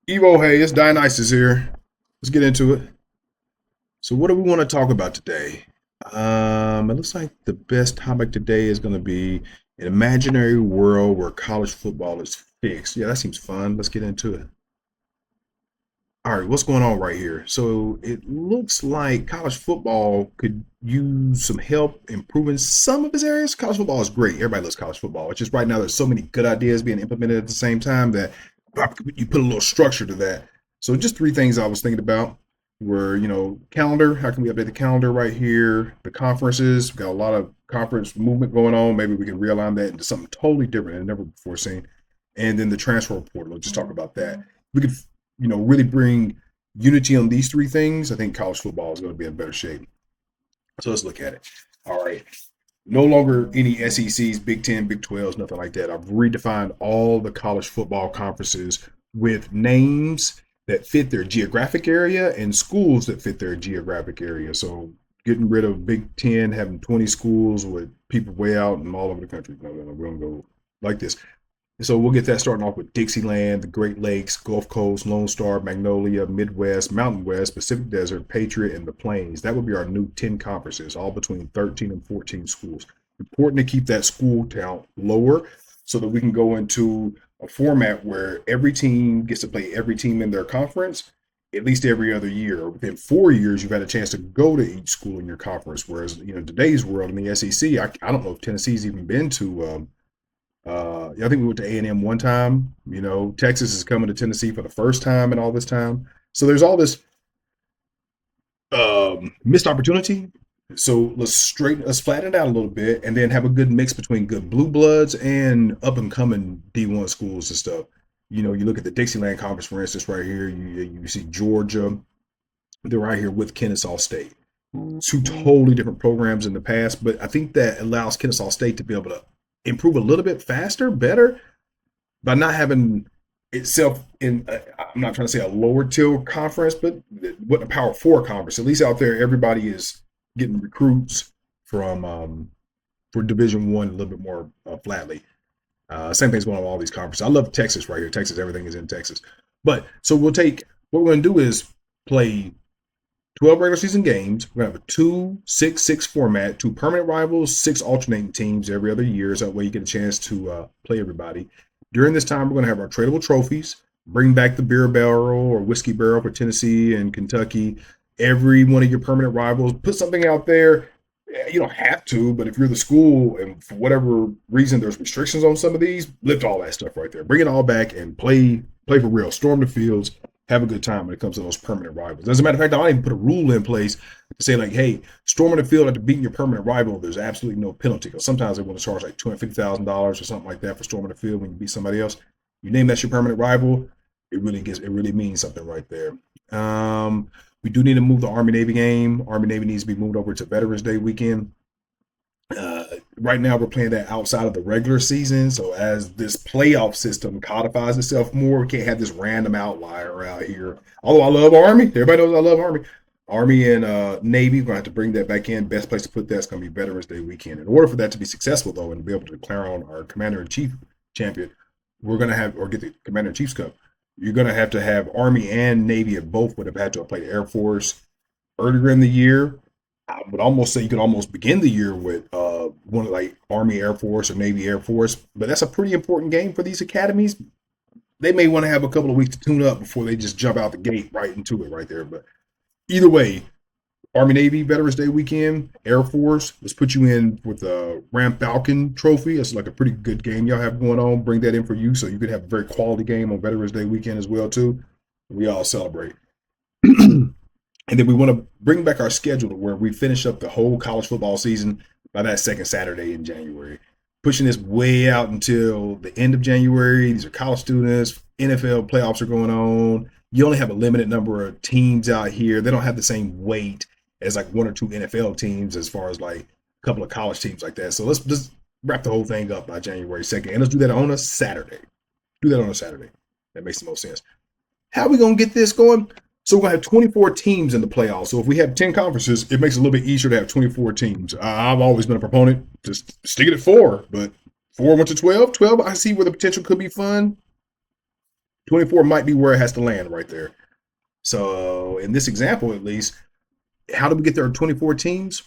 Evo, hey, it's Dionysus here. Let's get into it. So, what do we want to talk about today? It looks like the best topic today is going to be an imaginary world where college football is fixed. Yeah, that seems fun. Let's get into it. All right, what's going on right here? So, it looks like college football could use some help improving some of its areas. College football is great. Everybody loves college football. It's just right now there's so many good ideas being implemented at the same time that you put a little structure to that. So just three things I was thinking about were, calendar. How can we update the calendar right here? The conferences. We've got a lot of conference movement going on. Maybe we can realign that into something totally different and never before seen. And then the transfer portal. Let's just talk about that. We could, really bring unity on these three things. I think college football is going to be in better shape. So let's look at it. All right. No longer any SECs, Big Ten, Big 12s, nothing like that. I've redefined all the college football conferences with names that fit their geographic area and schools that fit their geographic area. So getting rid of Big Ten, having 20 schools with people way out and all over the country. No, no, no, we're going to go like this. So we'll get that starting off with Dixieland, the Great Lakes, Gulf Coast, Lone Star, Magnolia, Midwest, Mountain West, Pacific Desert, Patriot, and the Plains. That would be our new 10 conferences, all between 13 and 14 schools. Important to keep that school count lower so that we can go into a format where every team gets to play every team in their conference at least every other year. Within 4 years, you've had a chance to go to each school in your conference. Whereas, today's world in the SEC, I don't know if Tennessee's even been to I think we went to A&M one time. Texas is coming to Tennessee for the first time in all this time. So there's all this missed opportunity. So let's flatten it out a little bit, and then have a good mix between good blue bloods and up and coming D1 schools and stuff. You look at the Dixieland Conference, for instance, right here. You see Georgia. They're right here with Kennesaw State. Two totally different programs in the past, but I think that allows Kennesaw State to be able to improve a little bit faster, better, by not having itself in. I'm not trying to say a lower tier conference, but what a Power Four conference. At least out there, everybody is getting recruits from for Division One a little bit more flatly. Same thing's going on with all these conferences. I love Texas right here. Texas, everything is in Texas. But so we'll take what we're going to do is play 12 regular season games. We're going to have a 2-6-6 format, two permanent rivals, six alternating teams every other year. So that way you get a chance to play everybody. During this time, we're going to have our tradable trophies, bring back the beer barrel or whiskey barrel for Tennessee and Kentucky. Every one of your permanent rivals, put something out there. You don't have to, but if you're the school and for whatever reason there's restrictions on some of these, lift all that stuff right there. Bring it all back and play for real. Storm the fields. Have a good time when it comes to those permanent rivals. As a matter of fact, I might even put a rule in place to say, like, hey, storming the field after beating your permanent rival, there's absolutely no penalty. Because sometimes they want to charge like $250,000 or something like that for storming the field when you beat somebody else. You name that your permanent rival, it really means something right there. We do need to move the Army Navy game. Army Navy needs to be moved over to Veterans Day weekend. Right now, we're playing that outside of the regular season. So as this playoff system codifies itself more, we can't have this random outlier out here. Although I love Army. Everybody knows I love Army. Army and Navy, we're going to have to bring that back in. Best place to put that is going to be Veterans Day weekend. In order for that to be successful, though, and to be able to declare on our Commander-in-Chief champion, we're going to have, or get the Commander-in-Chief's Cup, you're going to have Army and Navy, and both would have had to have played Air Force earlier in the year. I would almost say you could almost begin the year with one of like Army Air Force or Navy Air Force, but that's a pretty important game for these academies. They may want to have a couple of weeks to tune up before they just jump out the gate right into it right there. But either way, Army Navy Veterans Day weekend, Air Force, let's put you in with the Ram Falcon Trophy. That's like a pretty good game y'all have going on. Bring that in for you so you could have a very quality game on Veterans Day weekend as well too. We all celebrate. And then we want to bring back our schedule to where we finish up the whole college football season by that second Saturday in January. Pushing this way out until the end of January. These are college students. NFL playoffs are going on. You only have a limited number of teams out here. They don't have the same weight as like one or two NFL teams as far as like a couple of college teams like that. So let's just wrap the whole thing up by January 2nd. And let's do that on a Saturday. Do that on a Saturday. That makes the most sense. How are we going to get this going? So we're going to have 24 teams in the playoffs. So if we have 10 conferences, it makes it a little bit easier to have 24 teams. I've always been a proponent. Just stick it at 4, but 4 went to 12. 12, I see where the potential could be fun. 24 might be where it has to land right there. So in this example, at least, how do we get there? 24 teams,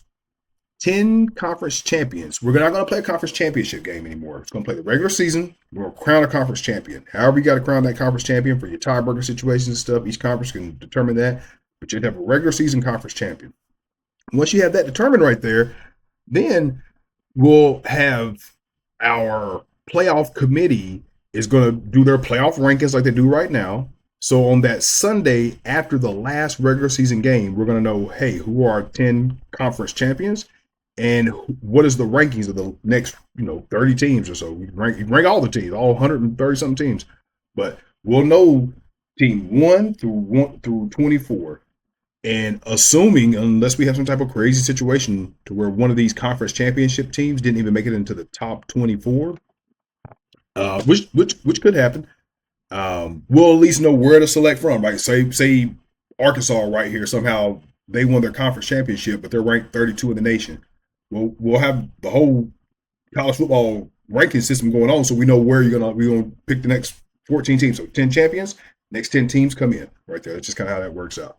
10 conference champions. We're not going to play a conference championship game anymore. It's going to play the regular season. We're going to crown a conference champion. However, you got to crown that conference champion for your tiebreaker situations and stuff. Each conference can determine that, but you'd have a regular season conference champion. Once you have that determined right there, then we'll have our playoff committee is going to do their playoff rankings like they do right now. So on that Sunday after the last regular season game, we're going to know, hey, who are our 10 conference champions and what is the rankings of the next, 30 teams or so. You rank all the teams, all 130 something teams. But we'll know team 1 through 24. And assuming, unless we have some type of crazy situation to where one of these conference championship teams didn't even make it into the top 24, which could happen, we'll at least know where to select from. Right? Say Arkansas right here somehow they won their conference championship, but they're ranked 32 in the nation. We'll have the whole college football ranking system going on, so we know where we're gonna pick the next 14 teams. So 10 champions, next 10 teams come in right there. That's just kind of how that works out.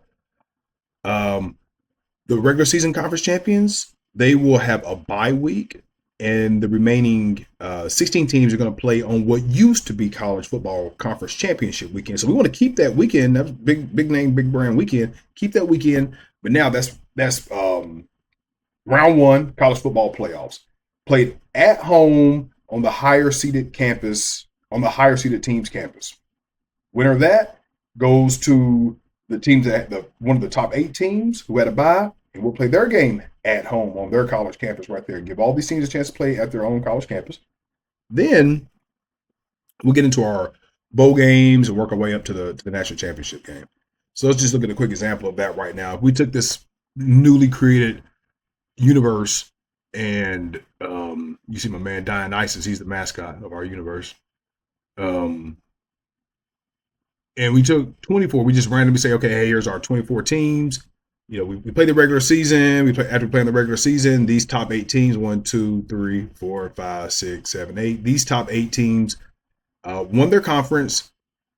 The regular season conference champions, they will have a bye week, and the remaining 16 teams are going to play on what used to be college football conference championship weekend. So we want to keep that weekend. That's big name, big brand weekend. Keep that weekend, but now that's round one college football playoffs played at home on the higher seeded campus, on the higher seeded team's campus. Winner of that goes to the teams that one of the top 8 teams who had a bye, and will play their game at home on their college campus right there. Give all these teams a chance to play at their own college campus. Then we'll get into our bowl games and work our way up to the national championship game. So let's just look at a quick example of that right now. If we took this newly created universe and you see my man Dionysus, he's the mascot of our universe. And we took 24. We just randomly say, okay, hey, here's our 24 teams. We play the regular season. After playing the regular season, these top 8 teams, 1, 2, 3, 4, 5, 6, 7, 8. These top 8 teams won their conference,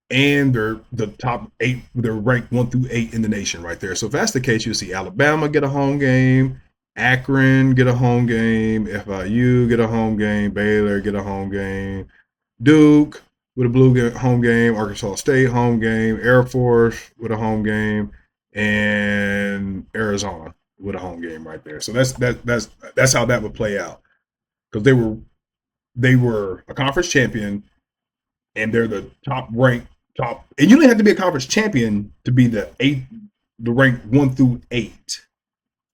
and they're the top 8. They're ranked 1 through 8 in the nation right there. So if that's the case, you'll see Alabama get a home game, Akron get a home game, FIU get a home game, Baylor get a home game, Duke with a blue home game, Arkansas State home game, Air Force with a home game, and Arizona with a home game right there. So that's how that would play out, because they were a conference champion, and they're the top. And you don't have to be a conference champion to be the rank 1 through 8,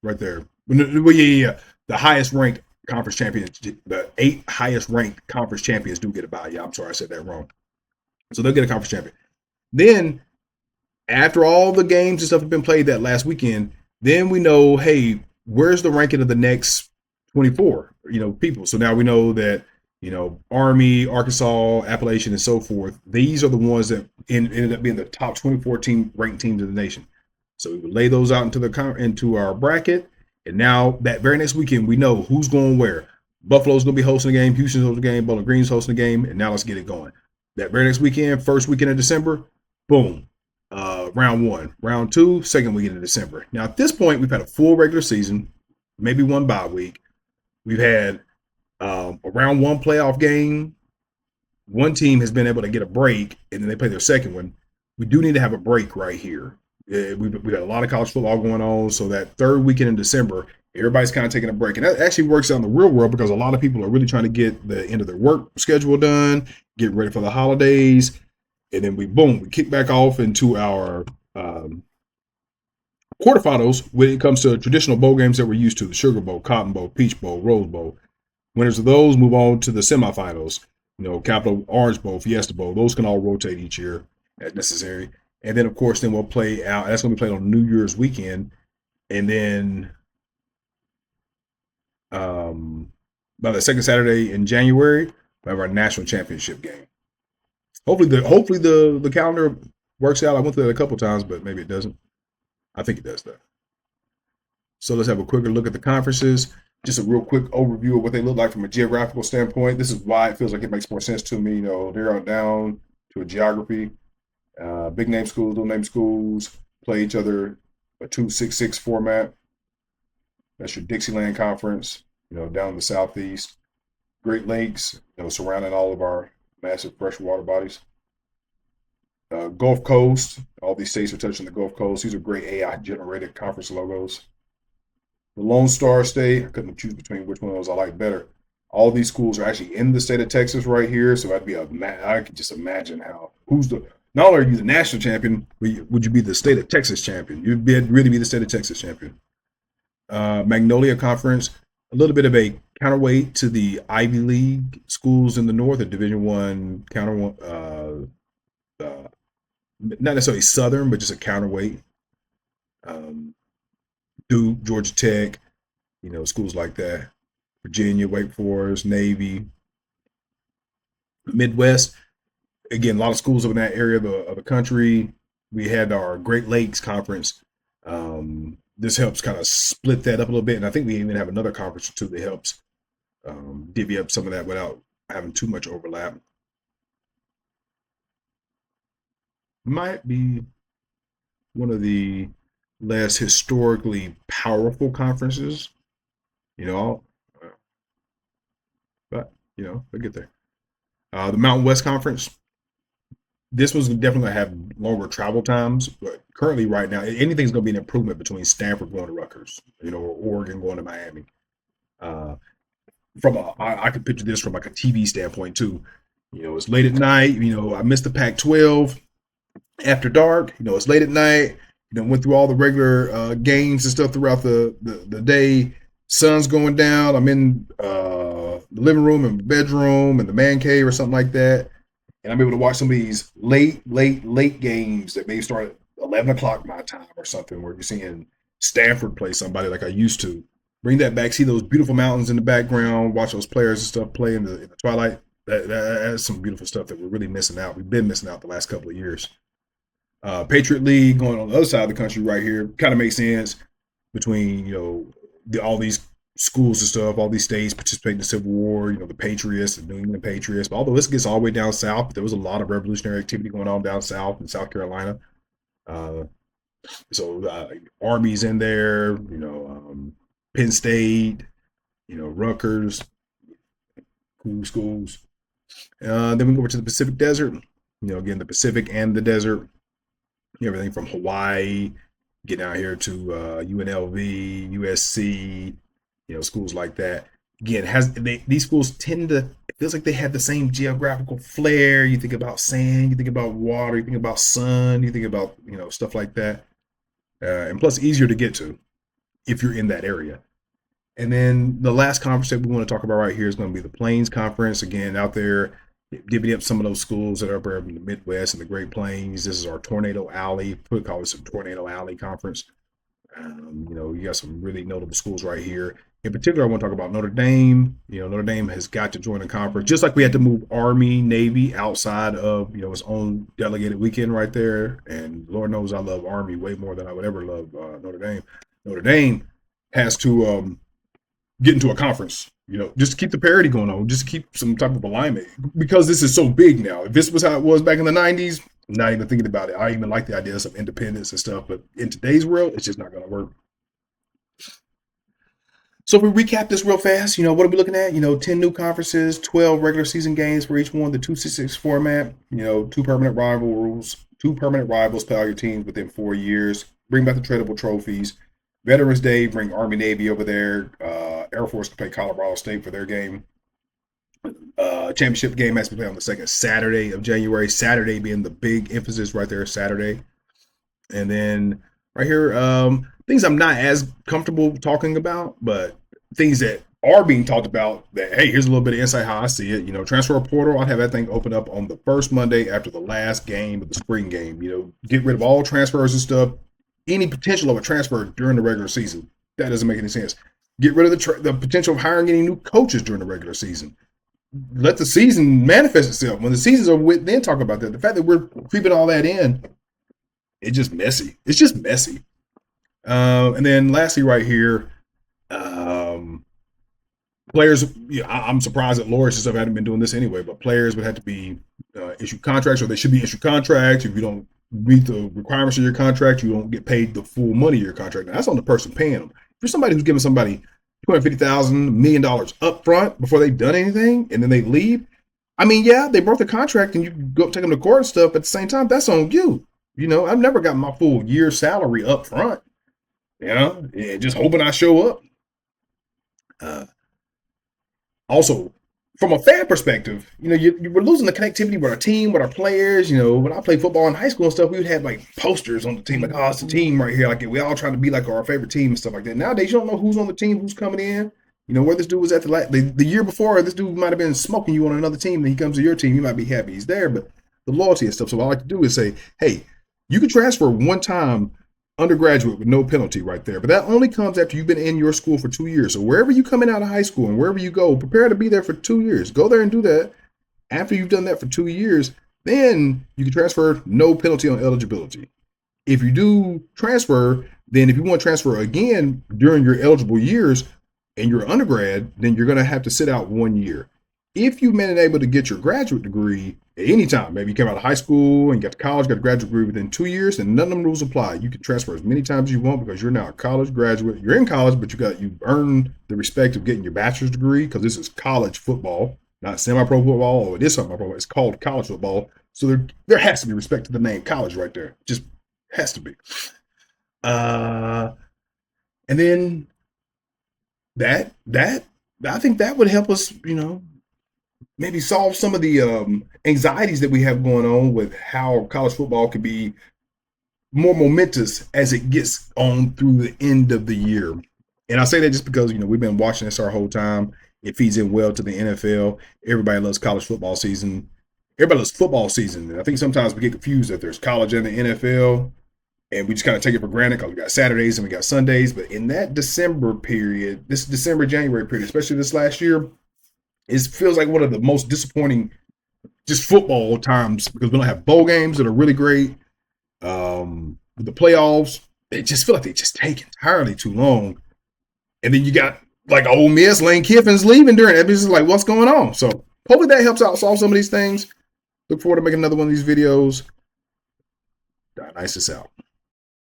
right there. Well, yeah. The highest ranked conference champions, the 8 highest ranked conference champions do get a bye. Yeah, I'm sorry, I said that wrong. So they'll get a conference champion. Then, after all the games and stuff have been played that last weekend, then we know, hey, where's the ranking of the next 24, people. So now we know that, Army, Arkansas, Appalachian, and so forth, these are the ones that ended up being the top 24 ranked teams in the nation. So we would lay those out into our bracket. And now that very next weekend, we know who's going where. Buffalo's going to be hosting a game. Houston's hosting a game. Bowling Green's hosting a game. And now let's get it going. That very next weekend, first weekend of December, boom. Round 1. Round 2, second weekend of December. Now, at this point, we've had a full regular season, maybe one bye week. We've had a round 1 playoff game. One team has been able to get a break, and then they play their second one. We do need to have a break right here. We've got a lot of college football going on, so that third weekend in December, everybody's kind of taking a break. And that actually works out in the real world, because a lot of people are really trying to get the end of their work schedule done, get ready for the holidays, and then we kick back off into our quarterfinals when it comes to traditional bowl games that we're used to: the Sugar Bowl, Cotton Bowl, Peach Bowl, Rose Bowl. Winners of those move on to the semifinals. Capital Orange Bowl, Fiesta Bowl. Those can all rotate each year as necessary. And then, of course, we'll play out. That's going to be played on New Year's weekend. And then by the second Saturday in January, we have our national championship game. Hopefully the calendar works out. I went through that a couple times, but maybe it doesn't. I think it does, though. So let's have a quicker look at the conferences. Just a real quick overview of what they look like from a geographical standpoint. This is why it feels like it makes more sense to me, narrow down to a geography. Big name schools, little name schools play each other a 2-6-6 format. That's your Dixieland Conference, down in the southeast. Great Lakes, surrounding all of our massive freshwater bodies. Gulf Coast, all these states are touching the Gulf Coast. These are great AI generated conference logos. The Lone Star State, I couldn't choose between which one of those I like better. All these schools are actually in the state of Texas right here, so I could just imagine how who's the not only are you the national champion, would you be the state of Texas champion? Really be the state of Texas champion. Magnolia Conference, a little bit of a counterweight to the Ivy League schools in the north, a Division One counter, not necessarily Southern, but just a counterweight. Um, Duke, Georgia Tech, schools like that. Virginia, Wake Forest, Navy, Midwest. Again, a lot of schools over in that area of the country. We had our Great Lakes Conference. This helps kind of split that up a little bit, and I think we even have another conference or two that helps divvy up some of that without having too much overlap. Might be one of the less historically powerful conferences, you know, but we'll get there. The Mountain West Conference. This was definitely going to have longer travel times, but currently, right now, anything's going to be an improvement between Stanford going to Rutgers, or Oregon going to Miami. Uh, I could picture this from like a TV standpoint too. It's late at night. I missed the Pac-12 after dark. It's late at night. Went through all the regular games and stuff throughout the day. Sun's going down. I'm in the living room and bedroom and the man cave or something like that, and I'm able to watch some of these late games that maybe start at 11 o'clock my time or something, where you're seeing Stanford play somebody like I used to. Bring that back, see those beautiful mountains in the background, watch those players and stuff play in the twilight. That's some beautiful stuff that we're really missing out. We've been missing out the last couple of years. Patriot League going on the other side of the country right here kind of makes sense between all these schools and stuff, all these states participating in the Civil War, the Patriots, the New England Patriots. But although this gets all the way down south, there was a lot of revolutionary activity going on down south in South Carolina. Uh, so Army's in there, Penn State, Rutgers, cool schools. Then we go over to the Pacific Desert. Again, the Pacific and the desert. Everything from Hawaii, getting out here to UNLV, USC, schools like that. Again, these schools tend to, it feels like they have the same geographical flair. You think about sand, you think about water, you think about sun, you think about, stuff like that. And plus, easier to get to if you're in that area. And then the last conference that we want to talk about right here is going to be the Plains Conference. Again, out there, divvying up some of those schools that are up there in the Midwest and the Great Plains. This is our Tornado Alley. We call this a Tornado Alley Conference. You got some really notable schools right here. In particular, I want to talk about Notre Dame. Notre Dame has got to join the conference, just like we had to move Army, Navy outside of its own delegated weekend right there. And Lord knows I love Army way more than I would ever love Notre Dame. Notre Dame has to get into a conference, just to keep the parity going on, just to keep some type of alignment, because this is so big now. If this was how it was back in the 90s, I'm not even thinking about it. I even like the idea of some independence and stuff, but in today's world, it's just not going to work. So if we recap this real fast, what are we looking at? 10 new conferences, 12 regular season games for each one, the 2-6-6 format, two permanent rivals play all your teams within 4 years, bring back the tradable trophies. Veterans Day, bring Army, Navy over there. Air Force can play Colorado State for their game. Championship game has to be played on the second Saturday of January. Saturday being the big emphasis right there, Saturday. And then right here, things I'm not as comfortable talking about, but things that are being talked about that, hey, here's a little bit of insight how I see it. Transfer portal, I'd have that thing open up on the first Monday after the last game of the spring game. Get rid of all transfers and stuff. Any potential of a transfer during the regular season. That doesn't make any sense. Get rid of the potential of hiring any new coaches during the regular season. Let the season manifest itself. When the season's over with, then talk about that. The fact that we're creeping all that in, it's just messy. It's just messy. And then lastly right here, players, I'm surprised that lawyers and stuff hadn't been doing this anyway, but players would have to be issued contracts, or they should be issued contracts. If you don't meet the requirements of your contract, you don't get paid the full money of your contract. Now, that's on the person paying them. If you're somebody who's giving somebody $250,000, $1 million up front before they've done anything, and then they leave, I mean, yeah, they broke the contract, and you go take them to court and stuff. At the same time, that's on you. I've never gotten my full year's salary up front. Just hoping I show up. Uh, Also, from a fan perspective, we're losing the connectivity with our team, with our players. When I played football in high school and stuff, we would have like posters on the team, like, oh, it's the team right here. Like, we all trying to be like our favorite team and stuff like that. Nowadays, you don't know who's on the team, who's coming in. Where this dude was at the year before, this dude might have been smoking you on another team, and he comes to your team, you might be happy he's there, but the loyalty and stuff. So what I like to do is say, hey, you can transfer one time undergraduate with no penalty right there. But that only comes after you've been in your school for 2 years. So wherever you coming out of high school and wherever you go, prepare to be there for 2 years. Go there and do that. After you've done that for 2 years, then you can transfer no penalty on eligibility. If you do transfer, then if you want to transfer again during your eligible years and you're undergrad, then you're going to have to sit out 1 year. If you've been able to get your graduate degree at any time, maybe you came out of high school and you got to college, got a graduate degree within 2 years, and none of them rules apply. You can transfer as many times as you want because you're now a college graduate. You're in college, but you've earned the respect of getting your bachelor's degree because this is college football, not semi-pro football, or it is semi-pro football. It's called college football. So there has to be respect to the name college right there. Just has to be. And then that I think that would help us, maybe solve some of the anxieties that we have going on with how college football could be more momentous as it gets on through the end of the year. And I say that just because, we've been watching this our whole time. It feeds in well to the NFL. Everybody loves college football season. Everybody loves football season. And I think sometimes we get confused that there's college and the NFL, and we just kind of take it for granted because we got Saturdays and we got Sundays. But in that December period, this December, January period, especially this last year, it feels like one of the most disappointing just football times because we don't have bowl games that are really great. With the playoffs, they just feel like they just take entirely too long. And then you got like Ole Miss, Lane Kiffin's leaving during it. It's just like, what's going on? So hopefully that helps out solve some of these things. Look forward to making another one of these videos. Nice this out.